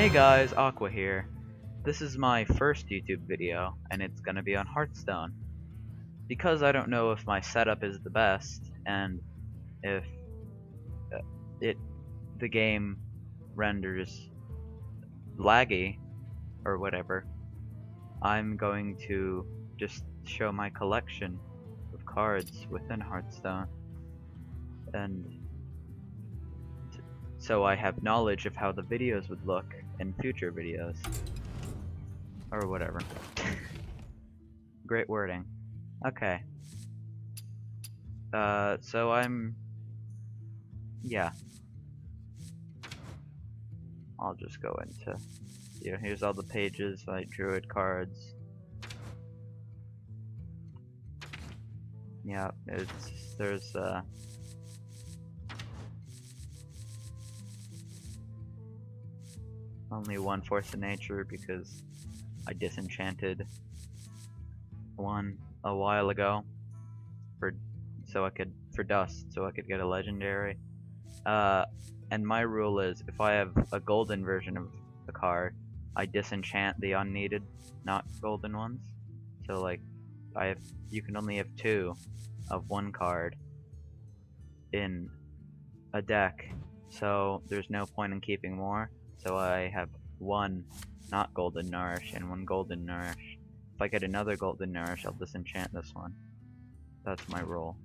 Hey guys, Aqua here. This is my first YouTube video, and it's gonna be on Hearthstone. Because I don't know if my setup is the best, and if uh, it the game renders laggy or whatever, I'm going to just show my collection of cards within Hearthstone, and so I have knowledge of how the videos would look in future videos, or whatever. Great wording. Okay. So yeah, I'll just go into, here's all the pages, like druid cards. Yeah, there's, only one force of nature because I disenchanted one a while ago for dust, so I could get a legendary. And my rule is if I have a golden version of the card, I disenchant the unneeded, not golden ones. So like, you can only have 2 of one card in a deck, so there's no point in keeping more. So I have 1 not golden nourish and 1 golden nourish. If I get another golden nourish, I'll disenchant this one. That's my rule.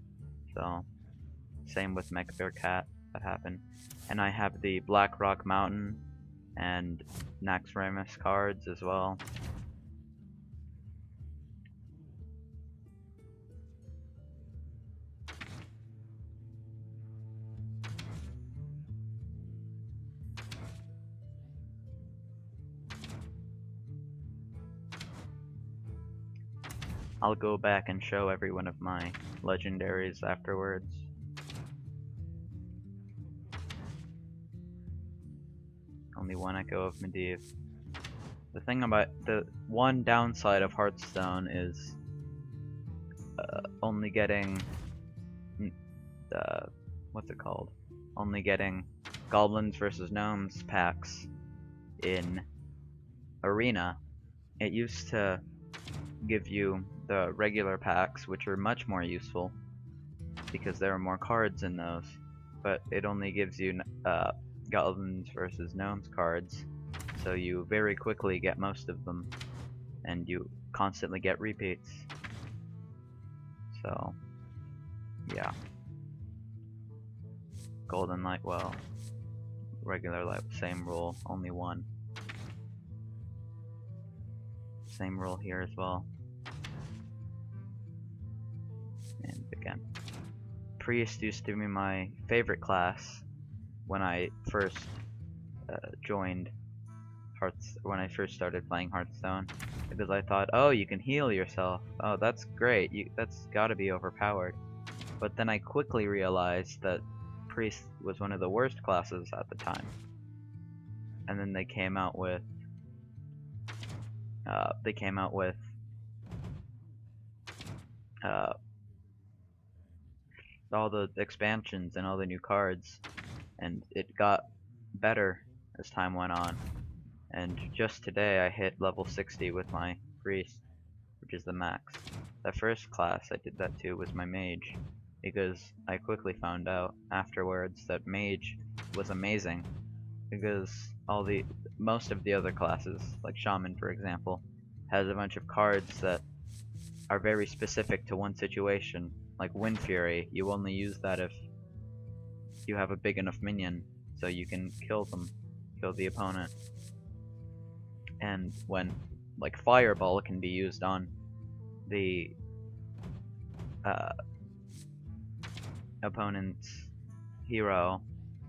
So same with Mech Bear Cat, that happened. And I have the Black Rock Mountain and Naxxramas cards as well. I'll go back and show every one of my legendaries afterwards. Only 1 Echo of Medivh. The thing about the one downside of Hearthstone is only getting what's it called? Only getting Goblins versus Gnomes packs in Arena. It used to give you the regular packs, which are much more useful because there are more cards in those, but it only gives you Goblins versus Gnomes cards, so you very quickly get most of them, and you constantly get repeats. So, yeah. Golden Light Well, regular light, same rule, only 1. Same rule here as well. And again, Priest used to be my favorite class when I first when I first started playing Hearthstone, because I thought, oh, you can heal yourself. Oh, that's great. That's gotta be overpowered. But then I quickly realized that Priest was one of the worst classes at the time. And then they came out with all the expansions and all the new cards, and it got better as time went on. And just today I hit level 60 with my Priest, which is the max. The first class I did that to was my Mage, because I quickly found out afterwards that Mage was amazing, because most of the other classes, like Shaman for example, has a bunch of cards that are very specific to one situation. Like Wind Fury, you only use that if you have a big enough minion, so you can kill the opponent. And when, like, Fireball can be used on the opponent's hero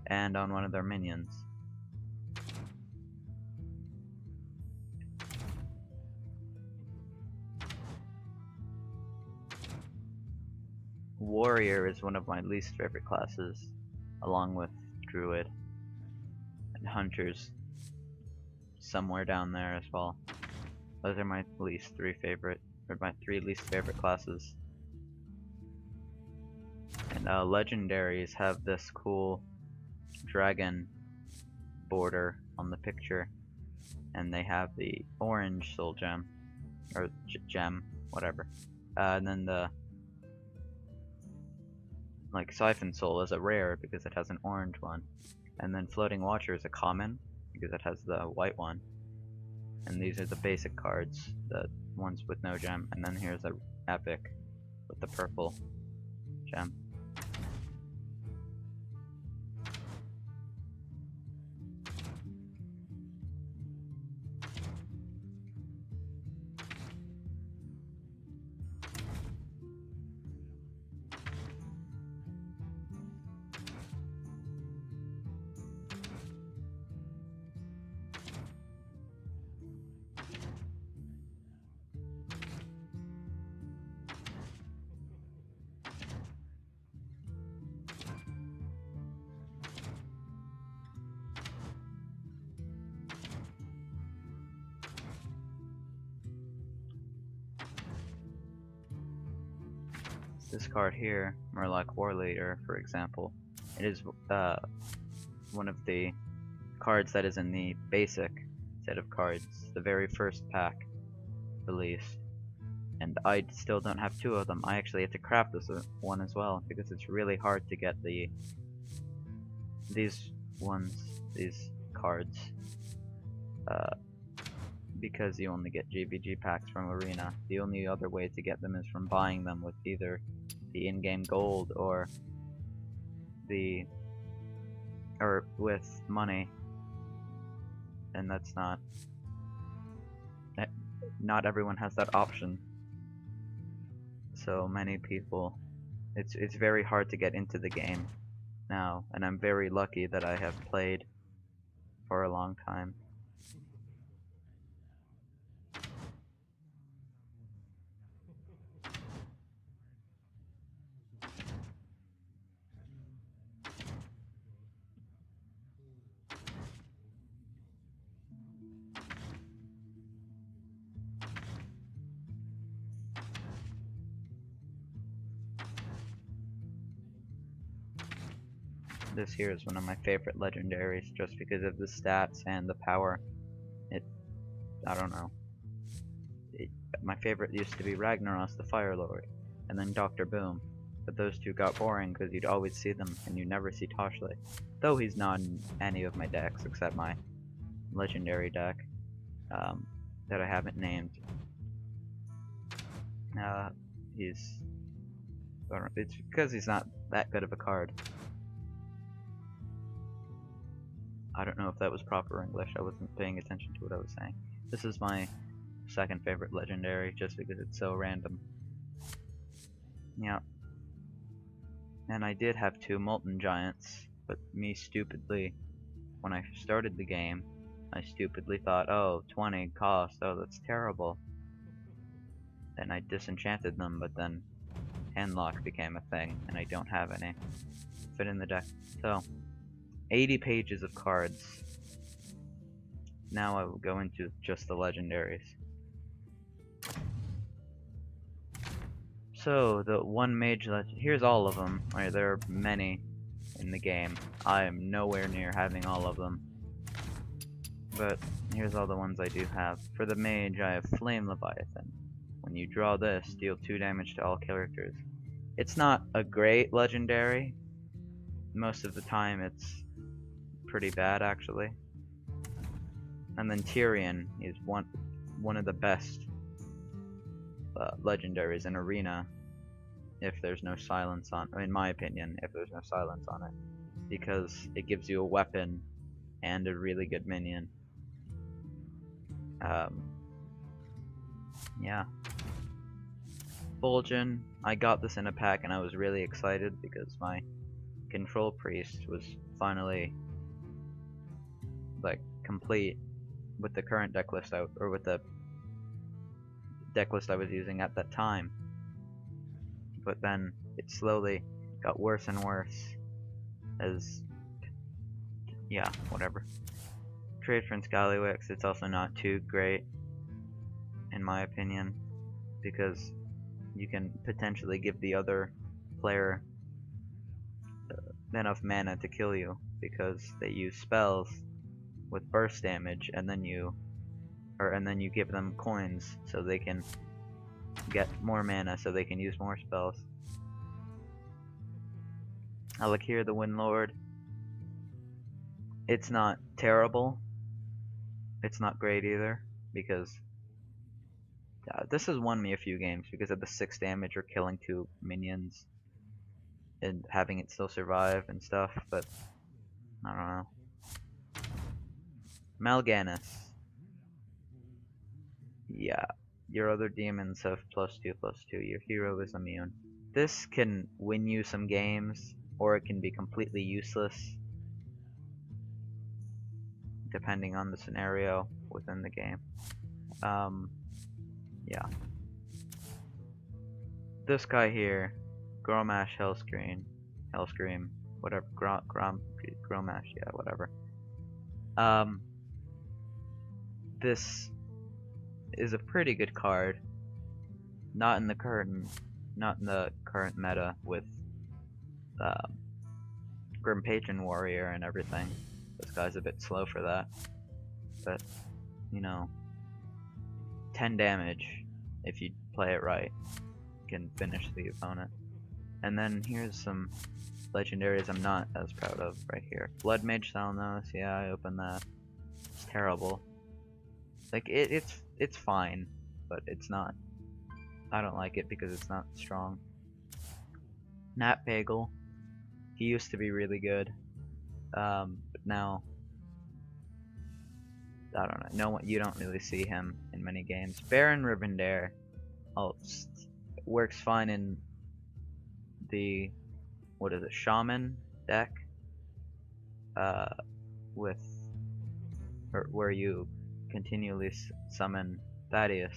and on one of their minions. Warrior is one of my least favorite classes, along with Druid, and Hunter's somewhere down there as well. Those are my my 3 least favorite classes. And legendaries have this cool dragon border on the picture, and they have the orange soul gem, or gem, whatever. And then the like Siphon Soul is a rare because it has an orange one, and then Floating Watcher is a common because it has the white one. And these are the basic cards, the ones with no gem, and then here's a epic with the purple gem. This card here, Murloc War Leader, for example, it is one of the cards that is in the basic set of cards, the very first pack released. And I still don't have two of them. I actually had to craft this one as well because it's really hard to get these cards, because you only get GBG packs from Arena. The only other way to get them is from buying them with either the in-game gold or with money, and that's not everyone has that option. So many people, it's very hard to get into the game now, and I'm very lucky that I have played for a long time. This here is one of my favorite legendaries just because of the stats and the power. I don't know. My favorite used to be Ragnaros the Fire Lord, and then Dr. Boom. But those two got boring because you'd always see them and you never see Toshley. Though he's not in any of my decks except my legendary deck that I haven't named. It's because he's not that good of a card. I don't know if that was proper English. I wasn't paying attention to what I was saying. This is my second favorite legendary just because it's so random. Yeah. And I did have two Molten Giants, but me stupidly, when I started the game, I stupidly thought, oh, 20 cost, oh, that's terrible. And I disenchanted them, but then Handlock became a thing, and I don't have any fit in the deck. So, 80 pages of cards. Now I will go into just the legendaries. So, the one mage here's all of them. Right, there are many in the game. I am nowhere near having all of them. But here's all the ones I do have. For the mage, I have Flame Leviathan. When you draw this, deal 2 damage to all characters. It's not a great legendary. Most of the time it's pretty bad, actually. And then Tyrion is one of the best legendaries in Arena, if there's no silence on, in my opinion, if there's no silence on it, because it gives you a weapon and a really good minion. Yeah. Fulgen, I got this in a pack and I was really excited because my Control Priest was finally like complete with the current deck list out, or with the deck list I was using at that time. But then it slowly got worse and worse as, yeah, whatever. Trade for Scallywix, it's also not too great in my opinion, because you can potentially give the other player enough mana to kill you, because they use spells with burst damage and then you and then you give them coins so they can get more mana, so they can use more spells. Alakir the Windlord. It's not terrible. It's not great either, because this has won me a few games because of the 6 damage or killing 2 minions and having it still survive and stuff, but I don't know. Mal'Ganis. Yeah, your other demons have +2/+2. Your hero is immune. This can win you some games, or it can be completely useless, depending on the scenario within the game. Yeah. This guy here, Gromash Hellscream, whatever, Gromash, yeah, whatever. This is a pretty good card. Not in the current meta with Grim Patron Warrior and everything. This guy's a bit slow for that, but you know, 10 damage if you play it right can finish the opponent. And then here's some legendaries I'm not as proud of right here. Blood Mage Salnos, yeah, I opened that. It's terrible. Like it's fine, but it's not. I don't like it because it's not strong. Nat Bagel, he used to be really good, but now I don't know. You don't really see him in many games. Baron Rivendare, works fine in the Shaman deck, with where you continually summon Thaddeus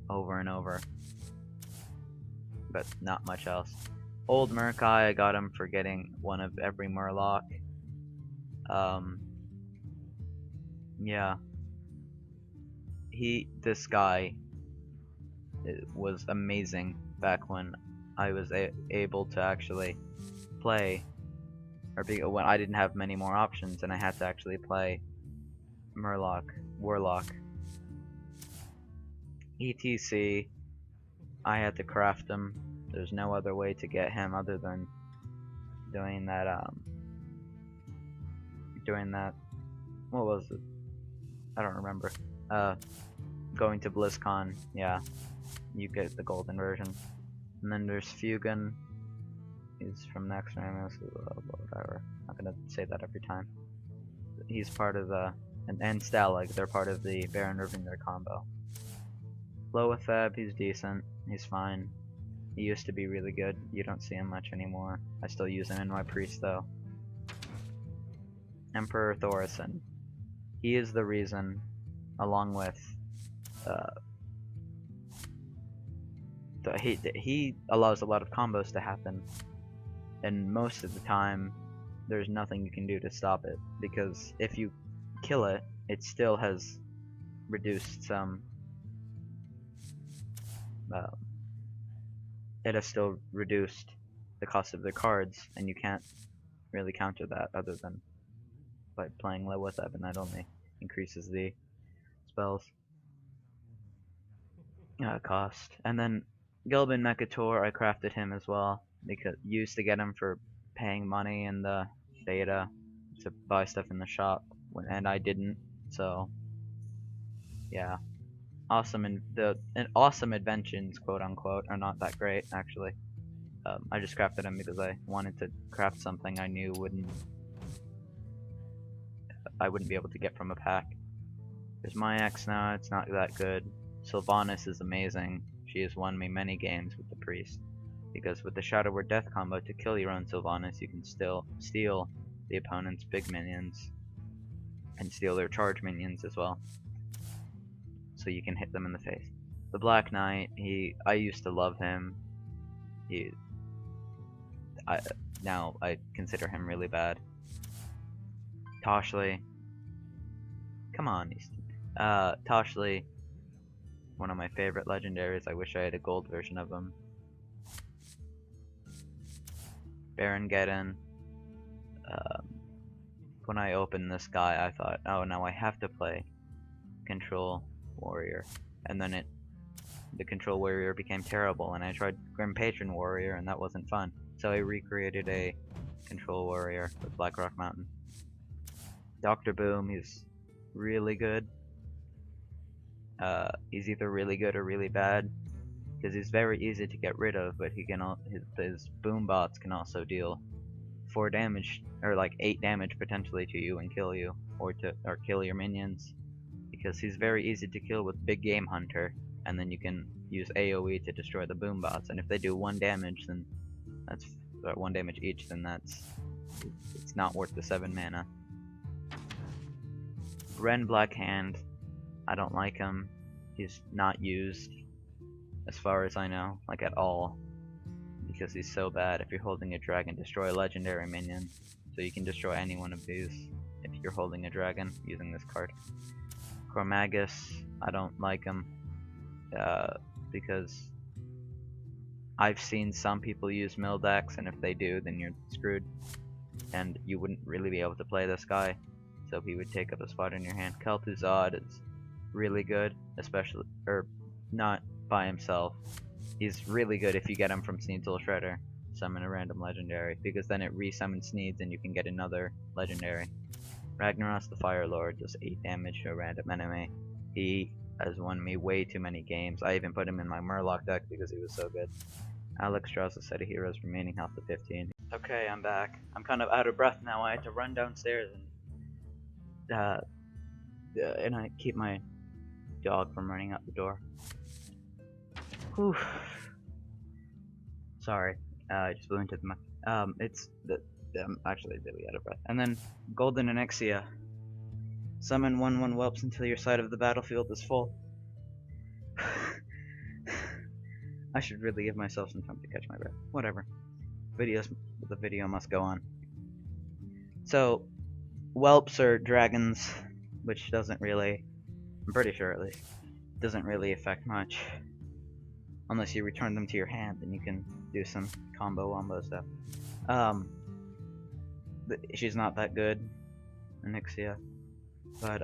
over and over, but not much else. Old Murkai, I got him for getting one of every Murloc. Yeah, this guy was amazing back when I was able to actually play, or when I didn't have many more options and I had to actually play Warlock. ETC, I had to craft him. There's no other way to get him other than doing that, what was it? I don't remember. Going to BlizzCon, yeah, you get the golden version. And then there's Fugan, he's from Next Ramos, whatever. I'm not gonna say that every time. He's part of the, and Stalag, they're part of the Baron Rivendare combo. Loatheb, he's decent, he's fine. He used to be really good, you don't see him much anymore. I still use him in my priest though. Emperor Thorison. He is the reason, along with he allows a lot of combos to happen, and most of the time there's nothing you can do to stop it, because if you kill it, it still has reduced some it has still reduced the cost of their cards, and you can't really counter that other than by playing low with that, and that only increases the spells cost. And then Gilbin Mekator, I crafted him as well, because used to get him for paying money in the beta to buy stuff in the shop, and I didn't, so yeah. Awesome, and awesome inventions, quote unquote, are not that great actually. I just crafted him because I wanted to craft something I knew I wouldn't be able to get from a pack. There's my ex now, it's not that good. Sylvanas is amazing. She has won me many games with the priest, because with the Shadow Word Death combo, to kill your own Sylvanas, you can still steal the opponent's big minions and steal their charge minions as well, so you can hit them in the face. The Black Knight, I used to love him. Now I consider him really bad. Toshli, come on, Easton. Toshli, one of my favorite legendaries. I wish I had a gold version of him. Baron Geddon. When I opened this guy, I thought, oh, now I have to play control warrior, and then the control warrior became terrible, and I tried Grim Patron warrior, and that wasn't fun. So I recreated a control warrior with Blackrock Mountain. Dr. Boom, he's really good. He's either really good or really bad, because he's very easy to get rid of, but he can his boom bots can also deal 4 damage, or like 8 damage potentially to you and kill you, or kill your minions, because he's very easy to kill with Big Game Hunter, and then you can use AoE to destroy the boom bots, and if they do 1 damage, then that's 1 damage each, then it's not worth the 7 mana. Ren Black Hand, I don't like him. He's not used, as far as I know, like at all, because he's so bad. If you're holding a dragon, destroy a legendary minion, so you can destroy any one of these if you're holding a dragon using this card. Cormagus, I don't like him, because I've seen some people use Mildex, and if they do, then you're screwed, and you wouldn't really be able to play this guy, so he would take up a spot in your hand. Kel'Thuzad is really good, especially, or not by himself. He's really good if you get him from Sneed's Shredder, summon a random legendary, because then it resummons Sneeds and you can get another legendary. Ragnaros the Fire Lord does 8 damage to a random enemy. He has won me way too many games. I even put him in my Murloc deck because he was so good. Alex draws a set of heroes, remaining health to 15. Okay, I'm back. I'm kind of out of breath now. I had to run downstairs and I keep my dog from running out the door. Whew. Sorry, I just blew into the mic. I'm actually really out of breath. And then Golden Anexia. Summon 1/1 whelps until your side of the battlefield is full. I should really give myself some time to catch my breath. Whatever. The video must go on. So, whelps are dragons, which doesn't really, I'm pretty sure at least, doesn't really affect much. Unless you return them to your hand, then you can do some combo-wombo stuff. She's not that good, Anixia. But,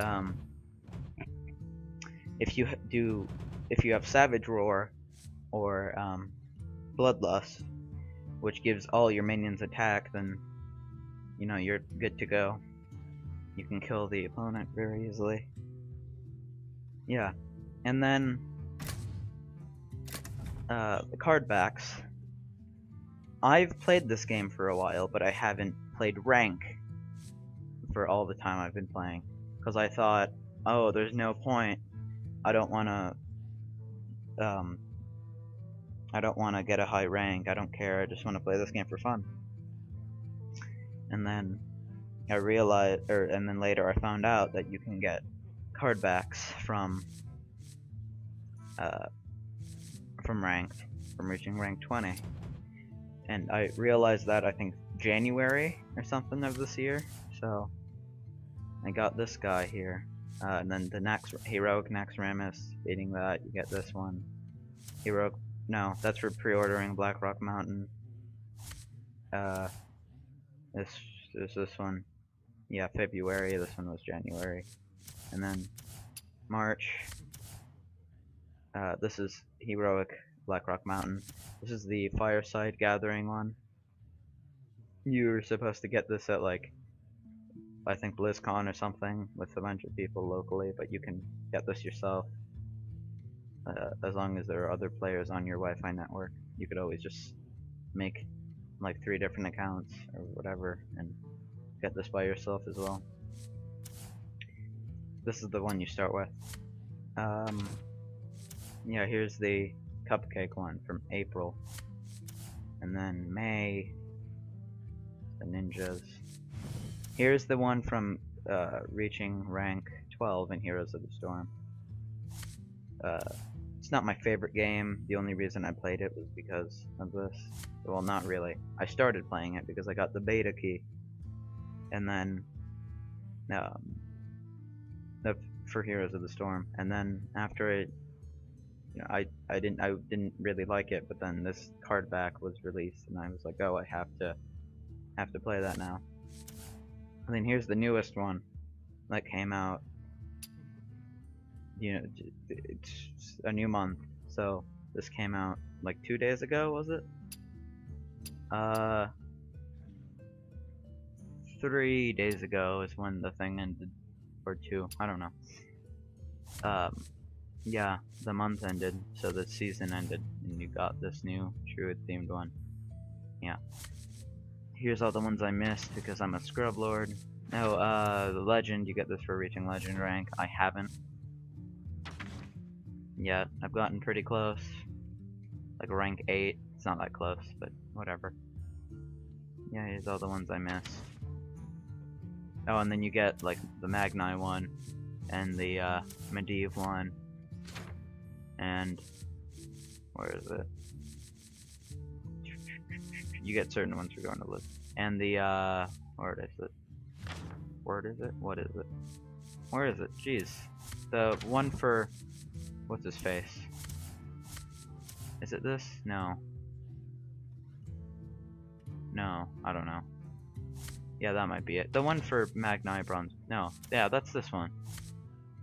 if you have Savage Roar, or, Bloodlust, which gives all your minions attack, then, you know, you're good to go. You can kill the opponent very easily. Yeah. And then, the card backs. I've played this game for a while, but I haven't played rank for all the time I've been playing, because I thought, oh, there's no point. I don't want to get a high rank. I don't care. I just want to play this game for fun. And then I realized, and then later I found out that you can get card backs from ranked, from reaching rank 20. And I realized that, I think, January or something of this year. So I got this guy here, and then the next Heroic Naxxramas, beating that, you get this one. Heroic, no, that's for pre-ordering Blackrock Mountain. This one, yeah, February. This one was January, and then March. This is Heroic Blackrock Mountain. This is the Fireside Gathering one. You were supposed to get this at, like, I think BlizzCon or something, with a bunch of people locally, but you can get this yourself. As long as there are other players on your Wi-Fi network. You could always just make like 3 different accounts or whatever and get this by yourself as well. This is the one you start with. Yeah, here's the Cupcake one from April. And then May, the ninjas. Here's the one from reaching rank 12 in Heroes of the Storm. It's not my favorite game. The only reason I played it was because of this. Well, not really. I started playing it because I got the beta key, and then for Heroes of the Storm. And then after it, you know, I didn't really like it. But then this card back was released, and I was like, oh, I have to play that now. And then here's the newest one that came out. you know, it's a new month. So this came out like 2 days ago, was it? 3 days ago is when the thing ended, or two, I don't know. Yeah, the month ended, so the season ended, and you got this new Druid themed one. Yeah. Here's all the ones I missed because I'm a scrub lord. No, the legend, you get this for reaching legend rank. I haven't yet. I've gotten pretty close. Like rank 8. It's not that close, but whatever. Yeah, here's all the ones I missed. Oh, and then you get like the Magni one, and the Medivh one, and where is it? You get certain ones for going to list. And the where is it? Where is it? What is it? Where is it? Jeez. The one for what's his face? Is it this? No. No, I don't know. Yeah, that might be it. The one for Magni Bronze. No, yeah, that's this one.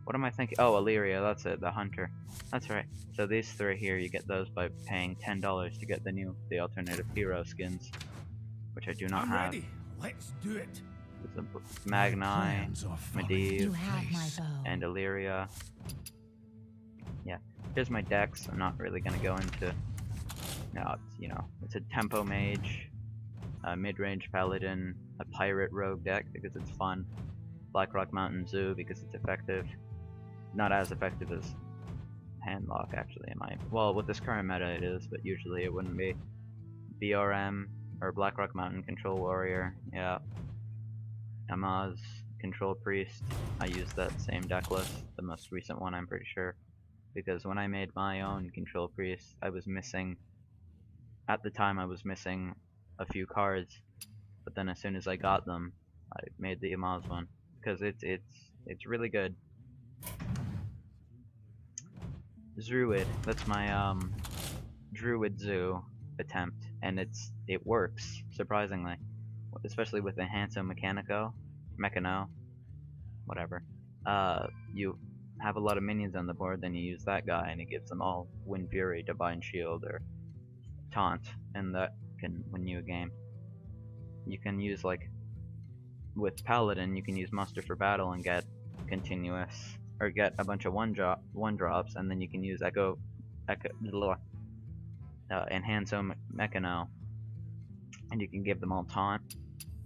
What am I thinking? Oh, Illyria, that's it, the Hunter. That's right. So these three here, you get those by paying $10 to get the alternative hero skins, which I do not have. Ready. Let's do it. It's a Magni, Medivh, and Illyria. Yeah, here's my decks. I'm not really gonna go into. No, it's a tempo mage, a mid-range paladin, a pirate rogue deck because it's fun, Blackrock Mountain Zoo because it's effective. Not as effective as Handlock actually, well, with this current meta it is, but usually it wouldn't be. BRM or Blackrock Mountain Control Warrior, yeah. Amaz Control Priest. I use that same deck list, the most recent one I'm pretty sure, because when I made my own Control Priest, at the time I was missing a few cards, but then as soon as I got them, I made the Amaz one because it's really good. Druid, that's my Druid Zoo attempt, and it works surprisingly, especially with Enhanso Mechano, whatever. You have a lot of minions on the board, then you use that guy, and it gives them all Wind Fury, Divine Shield, or Taunt, and that can win you a game. You can use, like, with Paladin, you can use Muster for Battle and get continuous, or get a bunch of one drops, and then you can use Enhanso Mechano, and you can give them all Taunt,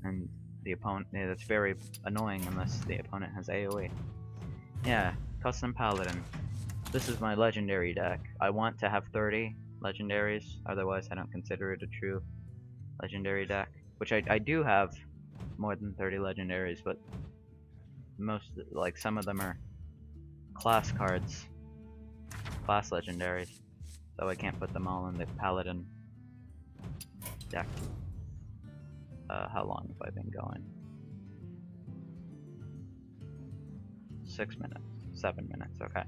and the opponent, that's very annoying unless the opponent has AoE. Yeah, custom Paladin. This is my legendary deck. I want to have 30 legendaries, otherwise I don't consider it a true legendary deck. Which I do have more than 30 legendaries, but some of them are class cards, class legendaries, so I can't put them all in the Paladin deck. How long have I been going? 6 minutes, 7 minutes, okay.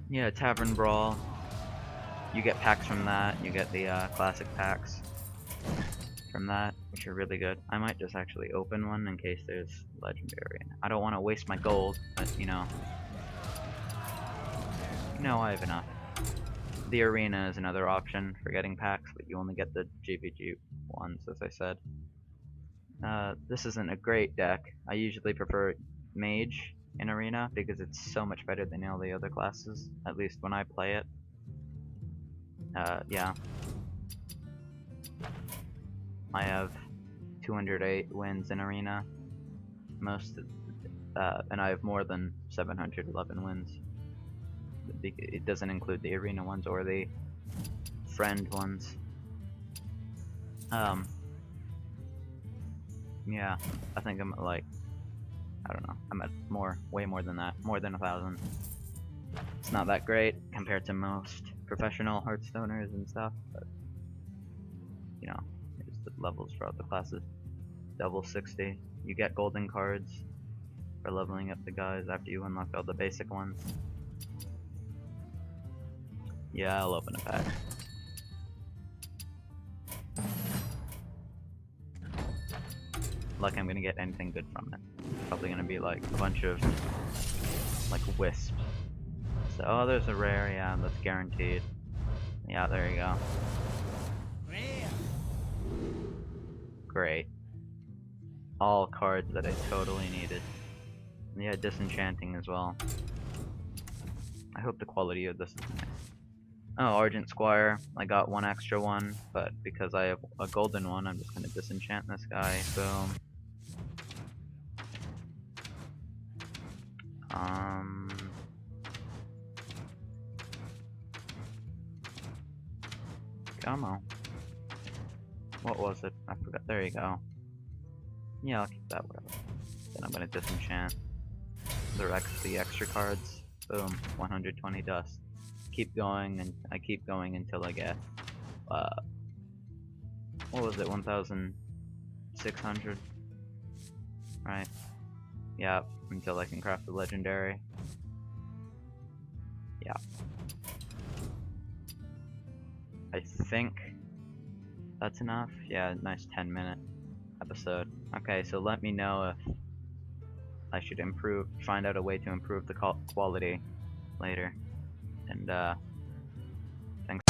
Yeah, Tavern Brawl. You get packs from that. You get the classic packs from that, which are really good. I might just actually open one in case there's legendary. I don't want to waste my gold, but I have enough. The arena is another option for getting packs, but you only get the GVG ones, as I said. This isn't a great deck. I usually prefer Mage in Arena because it's so much better than all the other classes, at least when I play it. Yeah. I have 208 wins in Arena, and I have more than 711 wins. It doesn't include the Arena ones or the friend ones. Yeah, I think I'm like, I don't know, I'm at way more than that, more than 1,000. It's not that great compared to most professional Hearthstoners and stuff, but there's the levels for all the classes. Double 60. You get golden cards for leveling up the guys after you unlock all the basic ones. Yeah, I'll open a pack. Like I'm gonna get anything good from it. probably gonna be like a bunch of like wisps. So, oh, there's a rare, yeah, that's guaranteed. Yeah, there you go. Great. All cards that I totally needed. And yeah, disenchanting as well. I hope the quality of this is nice. Oh, Argent Squire. I got one extra one, but because I have a golden one, I'm just gonna disenchant this guy. Boom. Come on. What was it? I forgot. There you go. Yeah, I'll keep that, whatever. Then I'm gonna disenchant the extra cards. Boom, 120 dust. Keep going, and I keep going until I get, what was it, 1,600? Right? Yeah, until I can craft the legendary. Yeah. I think that's enough. Yeah, nice 10-minute episode. Okay, so let me know if I should find out a way to improve the quality later. And, thanks.